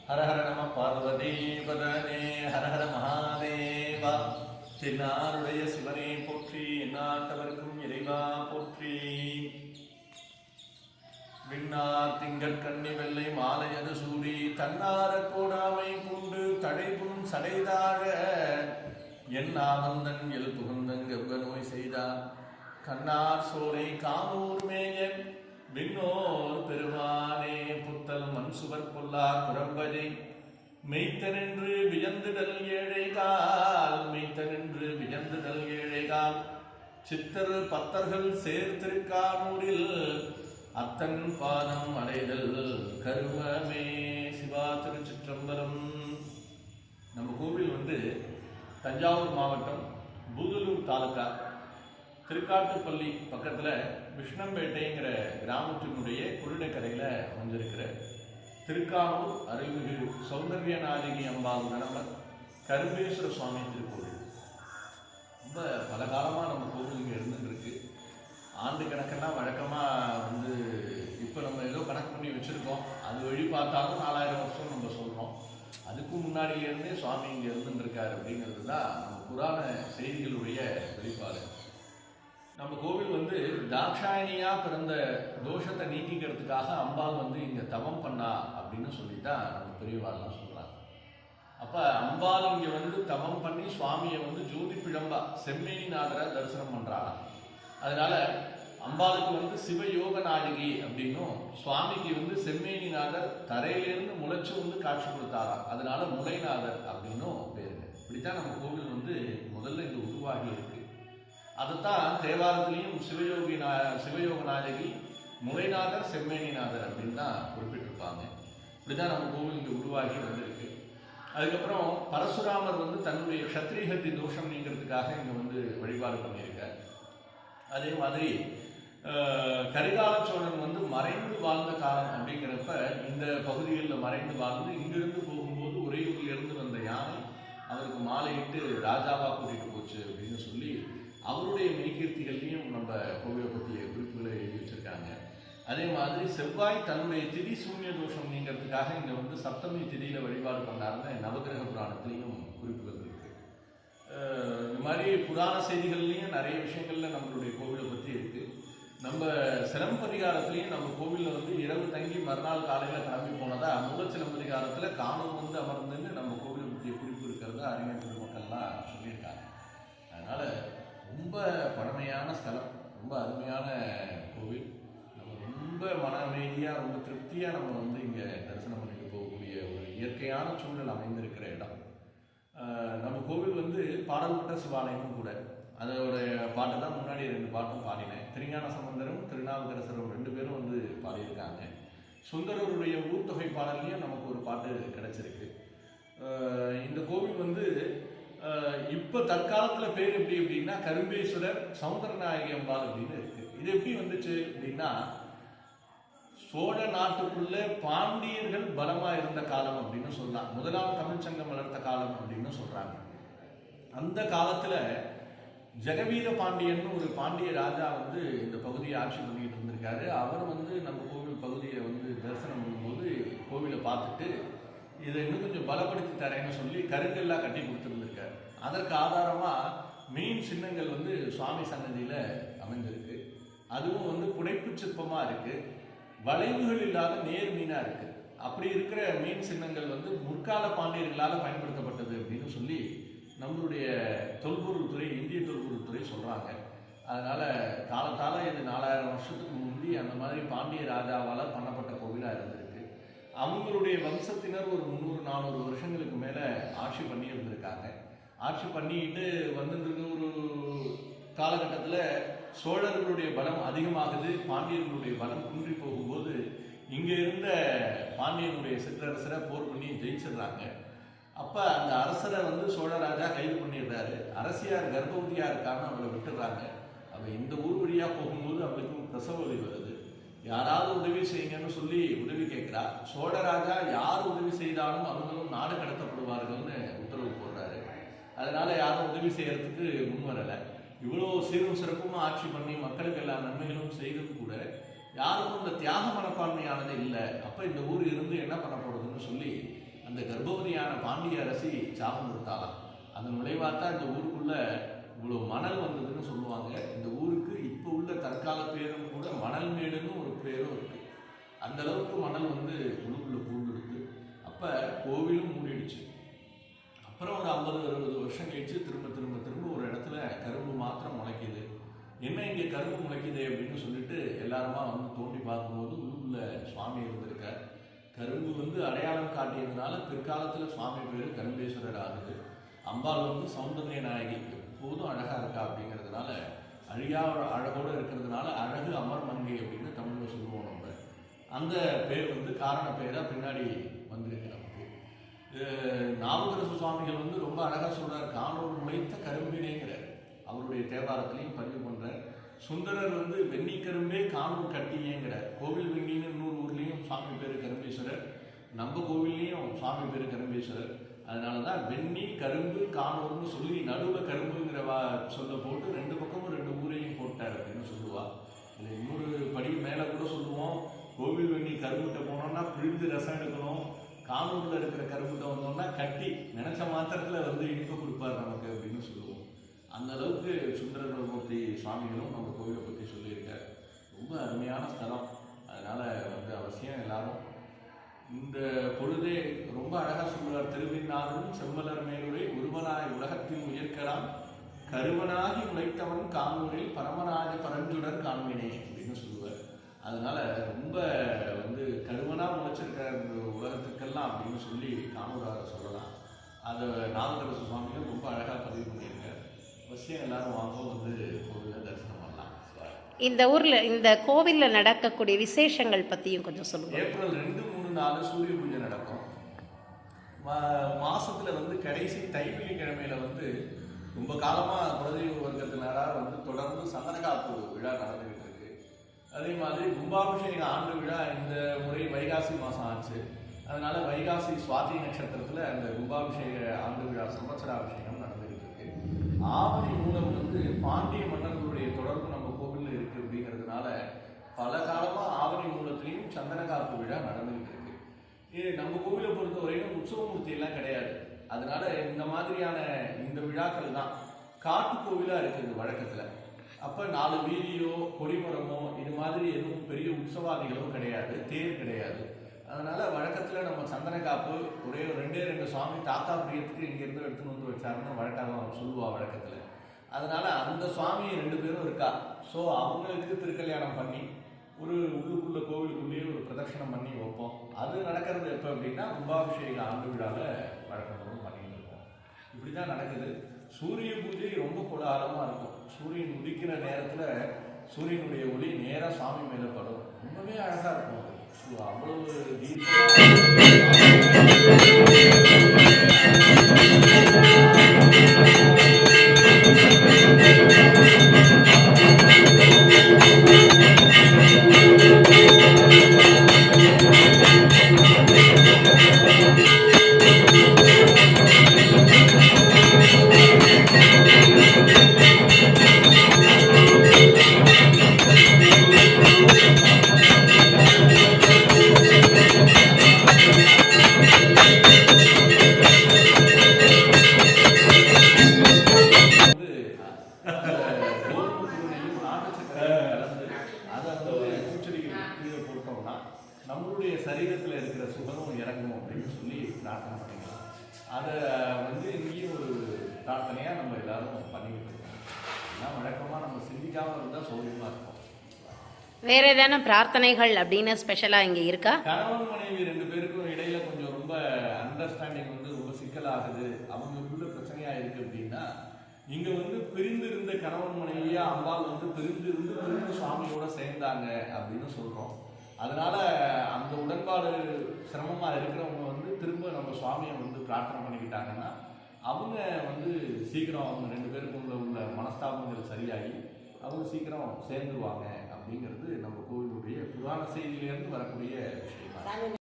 ஹர ஹர நம பார்வதி பதனே ஹர ஹர மகாதேவா. தென்னாருடைய சிவனே போற்றி, எந்நாட்டவர்க்கும் இறைவா போற்றி. விண்ணார் திங்கட் கண்ணி வெள்ளை மாலையது சூடி தன்னார கோடாமை பூண்டு தடைபும் சடைதாழ என்னாமந்தன் எல் புகுந்தன் கெவ்வ நோய் செய்தார் கண்ணார் சோலை காமூர் மேயன் விண்ணோர் பெருமானே புத்தல் மண் சுவர் கொல்லா குரம்பதை மெய்த்தனென்று வியந்துடல் ஏழைகால் மெய்த்தனென்று வியந்துடல் ஏழைகால் சித்தர் பத்தர்கள் சேர்த்திருக்கானூரில் அத்தன் பாதம் அடைதல் கருவமே. சிவா திருச்சிற்றம்பலம். நம்ம கோவில் தஞ்சாவூர் மாவட்டம் பூதலூர் தாலுக்கா திருக்காட்டுப்பள்ளி பக்கத்தில் விஷ்ணம்பேட்டைங்கிற கிராமத்தினுடைய குருடைக்கரையில் அமைஞ்சிருக்கிற திருக்கானூர் அருள்மிகு சௌந்தர்ய நாயகி அம்பாள் கணவர் கரும்பேஸ்வர சுவாமி திருக்கோவில். ரொம்ப பல காலமாக நம்ம கோவில் இங்கே இருந்துருக்கு. ஆண்டு கணக்கெல்லாம் வழக்கமாக இப்போ நம்ம ஏதோ கணக்கு பண்ணி வச்சுருக்கோம். அது வழி பார்த்தாலும் 4000 வருஷம் நம்ம சொல்கிறோம். அதுக்கு முன்னாடியிலேருந்தே சுவாமி இங்கே இருந்துருக்கார் அப்படிங்கிறது தான் நம்ம புராண செய்திகளுடைய வெளிப்பாடு. நம்ம கோவில் தாக்ஷாயணியாக பிறந்த தோஷத்தை நீக்கிக்கிறதுக்காக அம்பாள் இங்கே தவம் பண்ணா அப்படின்னு சொல்லித்தான் நம்ம பெரியவாள்லாம் சொல்கிறாங்க. அப்போ அம்பாள் இங்கே தவம் பண்ணி சுவாமியை ஜோதி பிழம்பா செம்மேனிநாதரை தரிசனம் பண்ணுறாங்க. அதனால அம்பாளுக்கு சிவயோக நாயகி அப்படின்னும், சுவாமிக்கு செம்மேனிநாதர் தரையிலிருந்து முளைச்சு காட்சி கொடுத்தாராம். அதனால முளைநாதர் அப்படின்னும் பேருங்க. இப்படித்தான் நம்ம கோவில் முதல்ல இங்கே உருவாகி இருக்கு. அதைத்தான் தேவாரத்திலையும் சிவயோக நாயகி முளைநாதர் செம்மேனிநாதர் அப்படின்னு தான் குறிப்பிட்டிருப்பாங்க. இப்படிதான் நம்ம கோவில் இங்கே உருவாகி வந்திருக்கு. அதுக்கப்புறம் பரசுராமர் தன்னுடைய க்ஷத்ரியஹத்தி தோஷம் நீங்கிறதுக்காக இங்கே வழிபாடு பண்ணியிருக்கார். அதே மாதிரி கரிகால சோழன் மறைந்து வாழ்ந்த காலம் அப்படிங்கிறப்ப இந்த பகுதிகளில் மறைந்து வாழ்ந்து இங்கிருந்து போகும்போது உறையூரிலிருந்து வந்த யானை அவருக்கு மாலையிட்டு ராஜாவாக கூட்டிகிட்டு போச்சு அப்படின்னு சொல்லி அவருடைய மெய்கீர்த்திகள்லையும் நம்ம கோவிலை பற்றிய குறிப்புகளை எழுதி வச்சிருக்காங்க. அதே மாதிரி செவ்வாய் தன்னுடைய திதி சூன்ய தோஷம் நீங்கிறதுக்காக இங்கே சப்தமி திதியில் வழிபாடு பண்ணாருன்னு நவகிரக புராணத்திலையும் குறிப்புகள் இருக்கு. இந்த மாதிரி புராண செய்திகள்லையும் நிறைய விஷயங்கள்ல நம்மளுடைய கோவிலை பற்றி இருக்கு. நம்ம சிலம்பதிகாரத்திலையும் நம்ம கோவிலில் இரவு தங்கி மறுநாள் காலையில் கிளம்பி போனதா மூலச்சிலம்பதிகாரத்தில் காணம் அமர்ந்துன்னு நம்ம கோவிலை பற்றிய குறிப்பு இருக்கிறதா அறிஞர் பெருமக்கள்லாம் சொல்லியிருக்காங்க. அதனால ரொம்ப பழமையான ஸ்தலம், ரொம்ப அருமையான கோவில். நம்ம ரொம்ப மன அமைதியாக ரொம்ப திருப்தியாக நம்ம இங்கே தரிசனம் பண்ணிட்டு போகக்கூடிய ஒரு இயற்கையான சூழல் அமைந்திருக்கிற இடம். நம்ம கோவில் பாடல்பட்ட சிவாலயமும் கூட. அதோட பாட்டு தான் முன்னாடி 2 பாட்டும் பாடினேன். திருஞான சம்பந்தரும் திருநாவுக்கரசரும் 2 பேரும் பாடியிருக்காங்க. சுந்தரருடைய ஊர்த்தொகை பாடல்லையும் நமக்கு ஒரு பாட்டு கிடைச்சிருக்கு. இந்த கோவில் இப்போ தற்காலத்தில் பேர் எப்படி அப்படின்னா கரும்பேஸ்வரர் சௌந்தரநாயகி அம்பாள் அப்படின்னு இருக்கு. இது எப்படி வந்துச்சு அப்படின்னா, சோழ நாட்டுக்குள்ள பாண்டியர்கள் பலமா இருந்த காலம் அப்படின்னு சொல்லலாம். முதலாம் தமிழ்ச்சங்கம் வளர்த்த காலம் அப்படின்னு சொல்றாங்க. அந்த காலத்துல ஜெகவீர பாண்டியன் ஒரு பாண்டிய ராஜா இந்த பகுதியை ஆட்சி பண்ணிட்டு இருந்திருக்காரு. அவர் நம்ம கோவில் பகுதியை தரிசனம் பண்ணும்போது கோவிலை பார்த்துட்டு இதை இன்னும் கொஞ்சம் பலப்படுத்தி தரேன்னு சொல்லி கருங்கல்லாம் கட்டி கொடுத்துருந்துருக்காரு. அதற்கு ஆதாரமா மீன் சின்னங்கள் சுவாமி சன்னதியில அமைஞ்சிருக்கு. அதுவும் புடைப்பு சிற்பமா இருக்கு. வளைவுகள் இல்லாத நேர் மீனா இருக்கு. அப்படி இருக்கிற மீன் சின்னங்கள் முற்கால பாண்டியர்களால் பயன்படுத்தப்பட்டது அப்படின்னு சொல்லி நம்மளுடைய தொல்பொருள் துறை, இந்திய தொல்பொருள் துறை சொல்றாங்க. அதனால காலத்தால இது 4000 வருஷத்துக்கு முந்தி அந்த மாதிரி பாண்டிய ராஜாவால் பண்ணப்பட்ட கோவிலா இருந்திருக்கு. அவங்களுடைய வம்சத்தினர் ஒரு 300-400 வருஷங்களுக்கு மேல ஆட்சி பண்ணி இருந்திருக்காங்க. ஆட்சி பண்ணிட்டு வந்துட்டு ஒரு காலகட்டத்தில் சோழர்களுடைய பலம் அதிகமாகுது, பாண்டியர்களுடைய பலம் குன்றி போகும்போது இங்கே இருந்த பாண்டியனுடைய சிற்றரசரை போர் பண்ணி ஜெயிச்சிடுறாங்க. அப்போ அந்த அரசரை சோழராஜா கைது பண்ணிடுறாரு. அரசியார் கர்ப்பவதியாக இருக்கான்னு அவளை விட்டுடுறாங்க. அவள் இந்த ஊர் வழியாக போகும்போது அவளுக்கு பிரசவ வலி வருது. யாராவது உதவி செய்யுங்கன்னு சொல்லி உதவி கேட்குறா. சோழராஜா யார் உதவி செய்தாலும் அவங்களும் நாடு கடத்தப்படுவார்கள்னு உத்தரவு போடுறாரு. அதனால யாரும் உதவி செய்யறதுக்கு முன் வரலை. இவ்வளோ சீரும் சிறப்புமா ஆட்சி பண்ணி மக்களுக்கு எல்லா நன்மைகளும் செய்தும் கூட யாருக்கும் இந்த தியாக மனப்பான்மையானது இல்லை. அப்போ இந்த ஊர் இருந்து என்ன பண்ண போடுறதுன்னு சொல்லி அந்த கர்ப்பவதியான பாண்டிய அரசி சாபம் கொடுத்தாலாம். அதன் விளைவாத்தான் இந்த ஊருக்குள்ள இவ்வளோ மணல் வந்ததுன்னு சொல்லுவாங்க. இந்த ஊருக்கு இப்போ உள்ள தற்கால பேரும் கூட மணல் மேடுன்னு ஒரு பேரும் இருக்கு. அந்த அளவுக்கு மணல் வந்து உள்ளுக்குள்ள பூந்துடுது. அப்போ கோவிலும் மூடிடுச்சு. அப்புறம் ஒரு 50-60 வருஷம் கழிச்சு திரும்ப ஒரு இடத்துல கரும்பு மாத்திரம் முளைக்குது. என்ன இங்கே கரும்பு முளைக்குது அப்படின்னு சொல்லிட்டு எல்லாருமா வந்து தோண்டி பார்க்கும்போது உள்ள சுவாமி இருந்திருக்கார். கரும்பு வந்து அடையாளம் காட்டியதுனால பிற்காலத்தில் சுவாமி பேர் கரும்பேஸ்வரர் ஆகுது. அம்பாள் வந்து சௌந்தர்ய நாயகி, எப்போதும் அழகா இருக்கா அப்படிங்கிறதுனால, அழியா அழகோடு இருக்கிறதுனால அழகு அமர் மங்கை அப்படின்னு தமிழில் சொல்லுவோம். நம்ம அந்த பேர் வந்து காரண பேரா பின்னாடி வந்திருக்கு நமக்கு. நாவுக்கரசு சுவாமிகள் வந்து ரொம்ப அழகா சொல்றார், காணோர் முளைத்த கரும்பினேங்கிறார். அவருடைய தேவாரத்திலையும் பதிவு பண்றார். சுந்தரர் வந்து வெண்ணி கரும்பே காணூர் கட்டியேங்கிறார். கோவில் வெண்ணின்னு இன்னொரு ஊர்லேயும் சுவாமி பேர் கரும்பேஸ்வரர், நம்ம கோவில்லையும் சுவாமி பேர் கரும்பேஸ்வரர். அதனாலதான் வெண்ணி கரும்பு காணூர்னு சொல்லி நடுவில் கரும்புங்கிற சொல்ல போட்டு 2 பக்கமும் 2 ஊரையும் போட்டார் அப்படின்னு சொல்லுவா. இல்லை இன்னொரு படி மேலே கூட சொல்லுவோம், கோவில் வெண்ணி கரும்புட்ட போனோம்னா பிழிந்து ரசம் எடுக்கணும், காணூரில் இருக்கிற கரும்புட்ட வந்தோம்னா கட்டி நினைச்ச மாத்திரத்தில் வந்து இனிப்பு கொடுப்பார் நமக்கு அப்படின்னு சொல்லுவோம். அந்த அளவுக்கு சுந்தரமூர்த்தி சுவாமிகளும் நம்ம கோவிலை பற்றி சொல்லியிருக்கார். ரொம்ப அருமையான ஸ்தலம். அதனால வந்து அவசியம் எல்லாரும் இந்த பொழுதே ரொம்ப அழகா சொல்லுவார். திருவிண்ணாரும் செம்மலர் மேலுரை ஒருவனாய் உலகத்தில் உயர்க்கலாம், கருவனாகி உழைத்தவன் காணூரில் பரமராஜ பரஞ்சுடர் காண்பினே அப்படின்னு சொல்லுவார். அதனால ரொம்ப வந்து கருவனா உழைச்சிருக்க உலகத்துக்கெல்லாம் அப்படின்னு சொல்லி காணூராக சொல்லலாம். அதை நாவுக்கரசு சுவாமிகள் ரொம்ப அழகா பதிவு பண்ணியிருக்கார். அவசியம் எல்லாரும் வாங்க வந்து கோவிலில் தரிசனம் பண்ணலாம். இந்த ஊர்ல இந்த கோவில்ல நடக்கக்கூடிய விசேஷங்கள் பத்தியும் கொஞ்சம் சொல்லுங்க. ஏப்ரல் 2, 3, 4 சூரிய பூஜை நடக்கும். மாசத்துல வந்து கடைசி தைவெள்ளி கிழமையில வந்து ரொம்ப காலமா குலதெய்வ வர்க்கத்தினரா வந்து தொடர்ந்து சந்தனக்காப்பு விழா நடந்துகிட்டு இருக்கு. அதே மாதிரி கும்பாபிஷேக ஆண்டு விழா இந்த முறை வைகாசி மாசம் ஆச்சு. அதனால வைகாசி சுவாதி நட்சத்திரத்துல அந்த கும்பாபிஷேக ஆண்டு விழா சம்பத்சராபிஷேகம் நடந்துகிட்டு இருக்கு. ஆவணி மூலம் வந்து பாண்டிய மன்னர்களுடைய தொடர்பு நம்ம கோவில்ல இருக்கு அப்படிங்கிறதுனால பல காலமா ஆவணி மூலத்திலையும் சந்தனக்காப்பு விழா நடந்துகிட்டு இருக்கு. இது நம்ம கோவிலை பொறுத்த வரைக்கும் உற்சவமூர்த்தி எல்லாம் கிடையாது. அதனால இந்த மாதிரியான இந்த விழாக்கள் தான் காட்டு கோவிலா இருக்குது வழக்கத்துல. அப்ப 4 வீதியோ கொடிமரமோ இது மாதிரி எதுவும் பெரிய உற்சவாதிகளோ கிடையாது, தேர் கிடையாது. அதனால வழக்கத்துல நம்ம சந்தனக்காப்பு ஒரே 2 சுவாமி தாத்தா பிரியத்துக்கு இங்க இருந்து எடுத்துன்னு வந்து வச்சாருன்னு வழக்கம் சொல்லுவா வழக்கத்துல. அதனால அந்த சுவாமி 2 பேரும் இருக்கா. ஸோ அவங்களுக்கு திருக்கல்யாணம் பண்ணி ஒரு உள்ளுக்குள்ள கோவிலுக்குள்ளேயே ஒரு பிரதட்சணம் பண்ணி வைப்போம். அது நடக்கிறது எப்போ அப்படின்னா கும்பாபிஷேக ஆண்டு விழாவில் வழக்கம் பண்ணிட்டு இருக்கோம். இப்படிதான் நடக்குது. சூரிய பூஜை ரொம்ப கோலாகலமா இருக்கும். சூரியன் உதிக்கிற நேரத்துல சூரியனுடைய ஒளி நேரா சுவாமி மேல படும். ரொம்பவே அழகா இருக்கும். அவ்வளவு நம்மளுடைய சரீரத்தில் இருக்கிற சுகமும் இறங்கும் அப்படின்னு சொல்லி பிரார்த்தனை பண்ணிக்கலாம். அதை வந்து இங்கேயும் ஒரு பிரார்த்தனையாக நம்ம எல்லாரும் பண்ணிக்கிட்டு இருக்கோம். எல்லாம் வழக்கமாக நம்ம சிந்திக்காமல் இருந்தால் சௌகரியமாக இருக்கும். வேற ஏதான பிரார்த்தனைகள் அப்படின்னு ஸ்பெஷலாக இங்கே இருக்கா? கணவன் மனைவி 2 பேருக்கும் இடையில கொஞ்சம் ரொம்ப அண்டர்ஸ்டாண்டிங் வந்து ரொம்ப சிக்கலாகுது, அவங்களுக்குள்ள பிரச்சனையாக இருக்குது அப்படின்னா இங்கே வந்து பிரிந்து இருந்த கணவன் மனைவியா அம்பாள் வந்து பிரிந்து சுவாமியோட சேர்ந்தாங்க அப்படின்னு சொல்கிறோம். அதனால அந்த உடன்பாடு சிரமமாக இருக்கிறவங்க வந்து திரும்ப நம்ம சுவாமியை வந்து பிரார்த்தனை பண்ணிக்கிட்டாங்கன்னா அவங்க வந்து சீக்கிரம் அவங்க 2 பேருக்குள்ள உள்ள மனஸ்தாபங்கள் சரியாகி அவங்க சீக்கிரம் சேர்ந்துருவாங்க அப்படிங்கிறது நம்ம கோவிலுடைய புராண செய்தியிலேருந்து வரக்கூடிய விஷயம்.